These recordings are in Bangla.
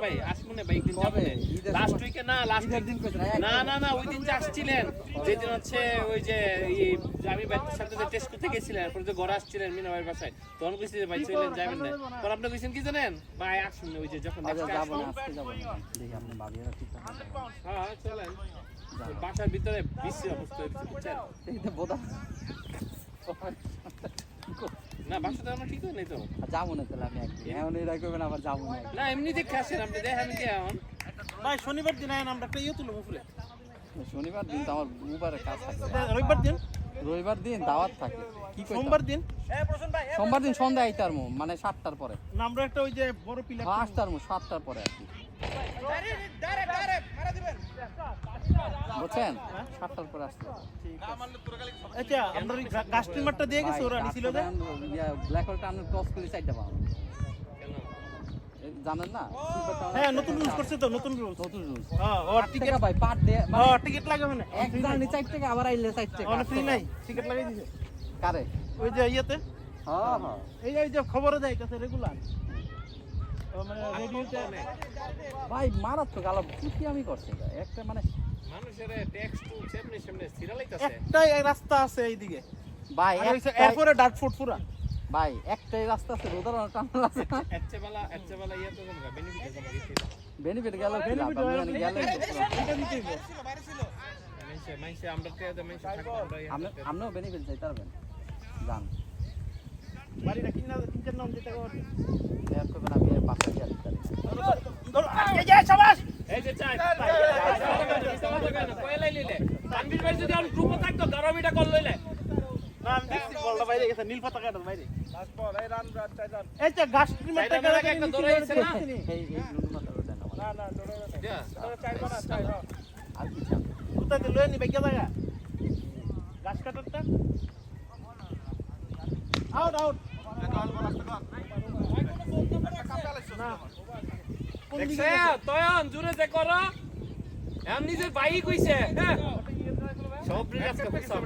ভাই আসবো না ভাই একদিন যাবো লাস্ট উইকে না লাস্ট দিন না ওই দিন যে আসছিলেন যেদিন হচ্ছে ওই যে আমি ভাইয়ের সাথে যে টেস্ট করতে গেছিলেন এরপর যে ঘরে আসছিলেন মিনা ভাইয়ের বাসায় তখন কইছি যে ভাই চলেন যাবেন না পর আপনি কইছেন কি জানেন ভাই আসুন না ওই যে যখন যাব না আজকে যাব না দেখি আপনি ভাবিরা ঠিক আছে হ্যাঁ চলেন বাসার ভিতরে বিশ্রী অবস্থা হচ্ছে বুঝছেন এই তো বোধা না বাসাটা আমার ঠিক হয় নাই তো যাবো না তাহলে আমি একদিন এখন এরা করবেন আবার যাবো না না এমনি দেখে আসেন আপনি দেখেন কি এখন ভাই শনিবার দিন আইন আমরা একটা ইয়ে তুলবো ফুলে শনিবার দিন তো আমার বুবারের কাজ থাকে রবিবার দিন দাওয়াত থাকে কি কই সোমবার দিন সোমবার দিন সন্ধ্যা আইতার মানে 7টার পরে না আমরা একটা ওই যে বড় পিলা 5টার 7টার পরে আর কি ডাইরেক্ট মারা দিবেন বুঝছেন 7টার পরে আসতে আচ্ছা আমরা গাছ ট্রিমারটা দিয়ে গেছে ওরা নিছিল যে ব্ল্যাক হোলটা আমরা ক্রস করে সাইডটা পাবো জানেন না হ্যাঁ নতুন রুলস করছে তো নতুন রুলস হ্যাঁ ওর টিকেট ভাই পার ডে হ্যাঁ টিকেট লাগে মানে এক জার্নি 4 টাকা আবার আইলে 4 টাকা মানে ফ্রি নাই টিকেট লাগাই দিছে কারে ওই যে ইয়েতে হ্যাঁ এই যে খবরে দেয় কাছে রেগুলার মানে রেডিওতে ভাই মারাত্মক আলাপ কি আমি করছি একটা মানে মানুষের ট্যাক্স টু সামনে সিরালাইতাছে একটাই রাস্তা আছে এইদিকে ভাই এরপরে ডার্টফুট পুরা ভাই একটাই রাস্তা আছে রোদার টানেল আছে এচ্চেবেলা ইয়া তো জানগা বেনিফিট গেল কি লাভ আমি গেল এটা দিতেই বাইরে ছিল মাইসে আমরা থাকবো আমরা আমরাও বেনিফিট চাইতে পারবেন জান বাড়িটা কিনছেন নাম দিতে পারবে শেয়ার করবেন আমি বাসা দিয়ে দিতে ধরো এই যে সবাস এই যে চাই কয়লাই লিলে তানভীর ভাই যদি আর গ্রুপে থাকতো 12 মিনিট কল লইলে না আমি দেখছি বলটা বাইরে গেছে নীল পতাকাটার বাইরে লাস্ট বল এই রান চাইদান এই যে গাছ ট্রিমারটা করে একটা দৌড়াইছে না এই নুনমাটা দেন না দৌড়াইছে চাইবা না চাই আর কি চান কোথায় লয়ে নি বেগে জায়গা গাছ কাটারটা আউট দেখছে তয়ন জুরে যে করো এম নিজের ভাই কইছে হ্যাঁ সব বিলাসকা কুসাম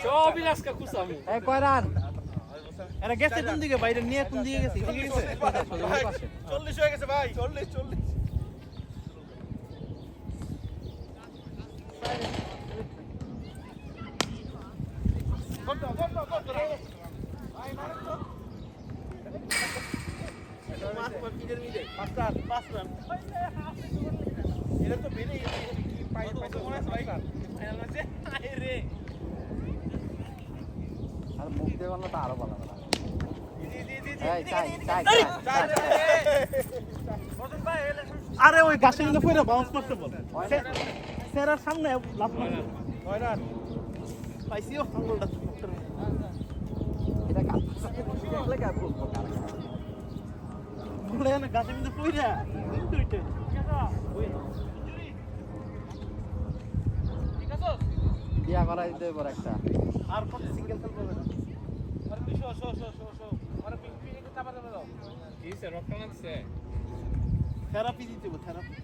সব বিলাসকা কুসাম এই কয় রান এরা গেছে কোন দিকে বাইরে নিয়ে কোন দিকে গেছে ঠিক আছে 40 হয়ে গেছে ভাই 40 আর মুখ দিয়ে বাংলা তো আরো ভালো লাগে আরে ওই গাছের মধ্যে পড়ে বাউন্স মারতে বল সেরার সামনে লাফ মারতে হয় না পাইছিও আঙ্গুলটা এটা কাজ দেখলে কাজ করব বলে না গাছের মধ্যে পড়ে দুইটা বিয়া করা দিতে পর একটা আর কত সিঙ্গেল খেল করবে না আর তুই শো আর পিপি একটু চাপা দেবে দাও কি সে রক্ত লাগছে থেরাপি দিতে হবে থেরাপি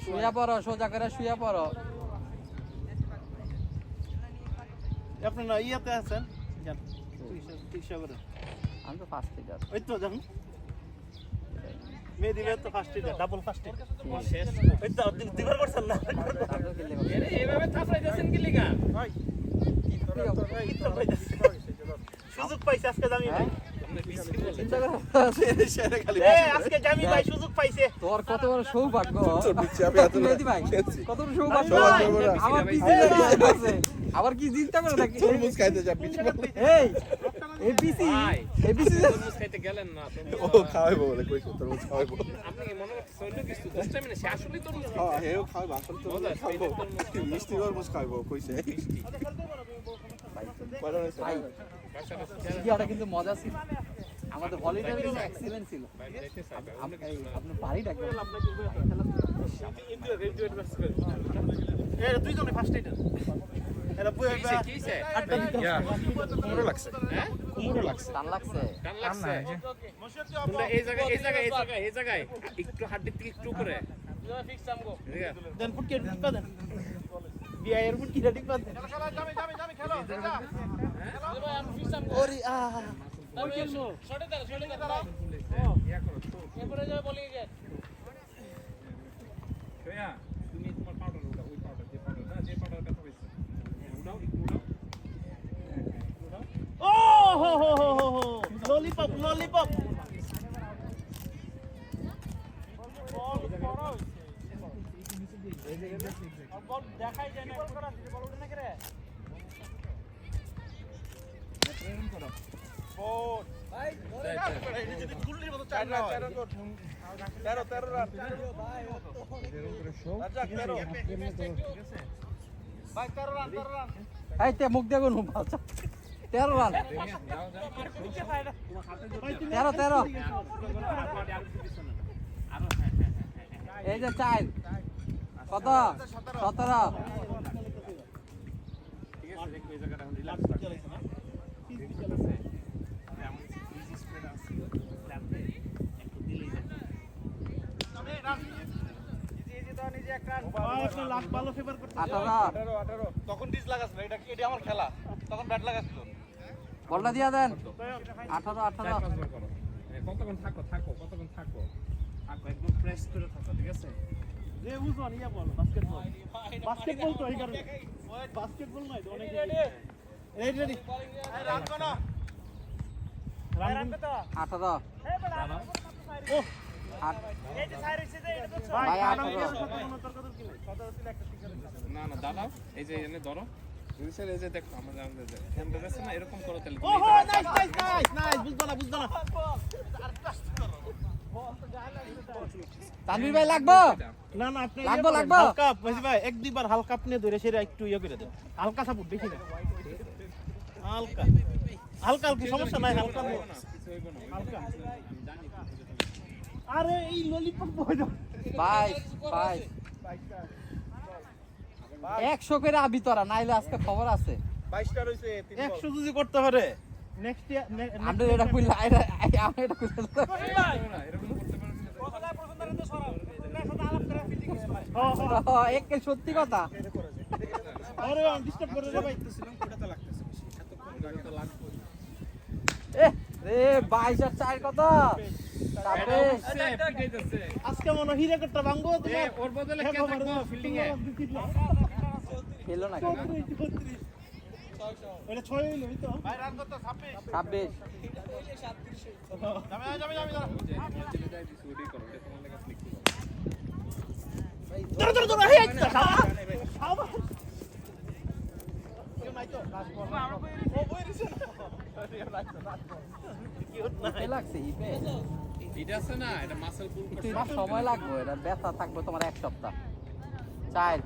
শুয়া পড়ো সোজা করে শুয়া পড়ো আপনি না ইয়াতে আছেন জান ঠিক করে আমি তো ফার্স্ট লিডার ওই তো দেখুন মে দিলে তো first leader double first leader শেষ ওই তো দিবার করছেন না আরে এইভাবে থাপড়াই যাচ্ছেন কি লিগা ভাই সুযোগ পাইছে আজকে জামি ভাই আজকে জামি ভাই সুযোগ পাইছে তোর কত বড় সৌভাগ্য ভাই কত বড় সৌভাগ্য আবার কি চিন্তা করে নাকি তরমুজ খাইতে যা পিছে এই এবিসি তরমুজ খাইতে গেলেন না ও খাওয়াইবো বলে কইছো তরমুজ খাওয়াইবো আপনি কি মনে করতেছেন হইলো কিছু দশটা মিনিট সে আসলেই তরমুজ হ্যাঁ হেও খাওয়াইবো আসল তো খাইবো মিষ্টি তরমুজ খাইবো কইছে ভাই ইয়াটা কিন্তু মজা ছিল আমাদের হলিডে কিন্তু এক্সিলেন্ট ছিল আপনি বাড়িটা এ দুইজনে ফার্স্ট লিডার এরা বই কিছে কুমড়ো লাগছে হ্যাঁ কুমড়ো লাগছে টান লাগছে তোমরা এই জায়গায় একটু হাড্ডি থেকে একটু করে ফিক্স আমগো দেন ফুটকে টিপা দেন বিআইয়ের ফুটকি টিপা দেন জামি খেলো ভাই আমি ফিক্স আমগো ওরে ওই খেলবো ছড়ে দাও ইয়া করো এরপরে যাবে বলি যে ললিপপ দেখাই যায় না বল করা দিতে বল না করে বল ভাই এই যে গুল্লির মতো 4 রান 13 রান ভাই এরকম করে শো আচ্ছা 13 ভাই 13 রান এই তে মুখ দেখুন বাচ্চা 13 রান 13 এই যে 4 কত 17 ঠিক আছে দেখো এই জায়গাটা এখন রিল্যাক্স রাখো চলেছে না এমন ইজি স্প্রেড আছে প্ল্যানতে একটু দিলেই যায় তখন ডিস লাগাস না এটা আমার খেলা তখন ব্যাট লাগাছিল বলটা দিয়া দেন 18 কতক্ষণ থাকো একদম প্রেস করে থাকো ঠিক আছে রে বুঝুন ইয়া বল বাস্কেটবল তো এই কারণে বাস্কেটবল নয় তো অনেক রেডি রান কো না রান কত 18 ও এই যে সাইড হইছে যে এটা তো ভাই 18 না দাদা এই যে এনে ধরো বুঝছেন এই যে দেখো আমাদের ক্যামেরা আছে না এরকম করো তাহলে ও নাইস বুঝবা না তানভীর ভাই লাগবো না আপনি লাগবো হালকা বুঝি ভাই এক দুইবার হালকা আপনি ধরে সেটা একটু ইয়ে করে দেন হালকা সাপোর্ট বেশি না হালকা সমস্যা নাই হালকা কিছু হইব না হালকা আরে এই ললিপপ বইলো ভাই 100 করে আবি তোরা নাইলে আজকে খবর আছে 22টা রইছে 100 যদি করতে পারে নেক্সট ইয়ার আমরা এটা কইলা আমরা এটা কইলা এরকম করতে পারবেন একে সত্যি কথা আরে ডিস্টার্ব করে রে ভাই এ রে 22 আর 4 কত 26 আজকে মনে হিরে করতে ভাঙবো তোমার ওর বদলে কে থাকবো ফিল্ডিং এ খেলো না এটা 6 হইলো এই তো ভাই রান কত 26 যাবে ধরো হে লাগছে ইপে এটা আছে না এটা মাসল পুল একটু সময় লাগবে এটা ব্যথা থাকবে তোমার এক সপ্তাহ 4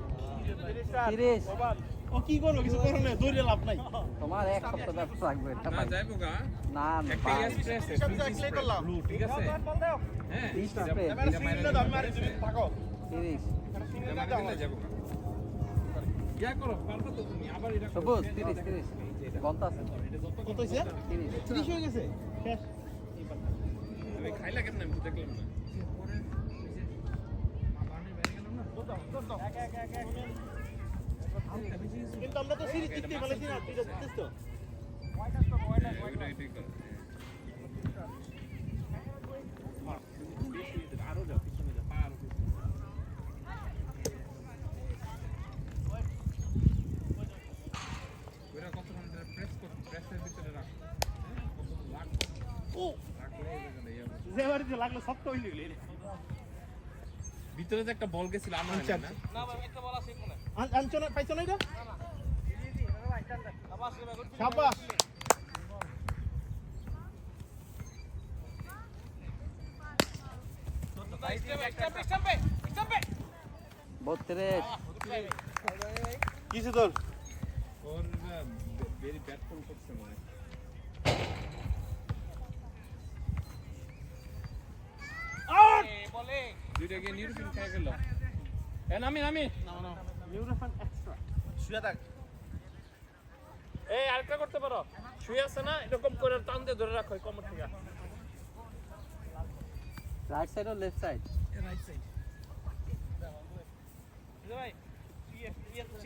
30 ও কি করব কিছু করো না দৌড়ে লাভ নাই তোমার এক সপ্তাহ ব্যথা থাকবে এটা না যাইবো গা না একটা স্ট্রেস এক্সপ্লেইন করলাম ঠিক আছে হ্যাঁ 30 স্প্রে থাকো 30 যাবো ইয়া করো পারবে তো তুমি আবার এটা সবুজ 30 গন্তা আছে কত হইছে 30 হয়ে গেছে শেষ আমি খাইলা কেমন আমি দেখলাম না কিন্তু আমরা তো সিরিজ জিততে বলেছি না তুই জিতছিস তো এটাই কর আরো যাও পিছনে যাও পা আরো ওরা কত ঘন্টা প্রেসের ভিতরে রাখ ও জেবারে লাগলো শক্ত হইল গেল ভিতরে যে একটা বল গেছিল আমার না না ভাই একটা বল আছে কোনে আনছনা পাইছো না এটা শাবাশ কিসে তোর ওর ভেরি ব্যাড ফল করছে মনে আউট বলে দুইটা গিয়ে নিউরোফিন খেয়ে গেল নামি না নিউরোফান এক্সট্রা শুয়ে থাক এই আরেকটা করতে পারো শুয়ে আছে না এরকম করে টান দিয়ে ধরে রাখো কোমর থেকে রাইট সাইড আর লেফট সাইড রাইট সাইড ভাই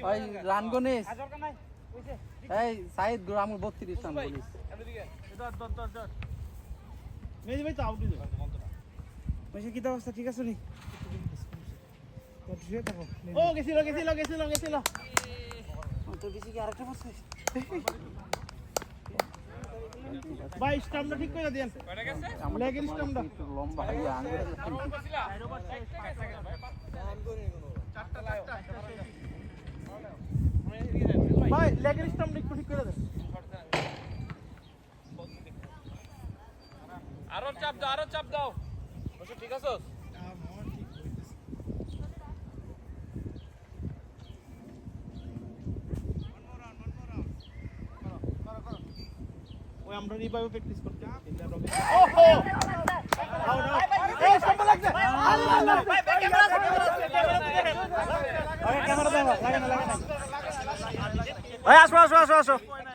ওই রান গনিস হাজার কানাই কইছে এই সাইদ গ্রাম 32 রান বলিস এদিকে দর মেজি ভাই তো আউট দিল পয়সা কি অবস্থা ঠিক আছে নি ও গেছিল তো বেশি কি আরেকটা বছর ভাই স্টাম্পটা ঠিক করে দেন লেগের স্টাম্পটা একটু লম্বা হইয়া আঙ্গুল ভাই লেগের স্টাম্পটা একটু ঠিক করে দেন আরো চাপ দাও ঠিক আছে ওই আমরা রিভাইভ প্র্যাকটিস করতে ওহো আউট এই স্টাম্প লাগছে আল্লাহ আল্লাহ ভাই ক্যামেরা ক্যামেরা দাও লাগা না ভাই আসো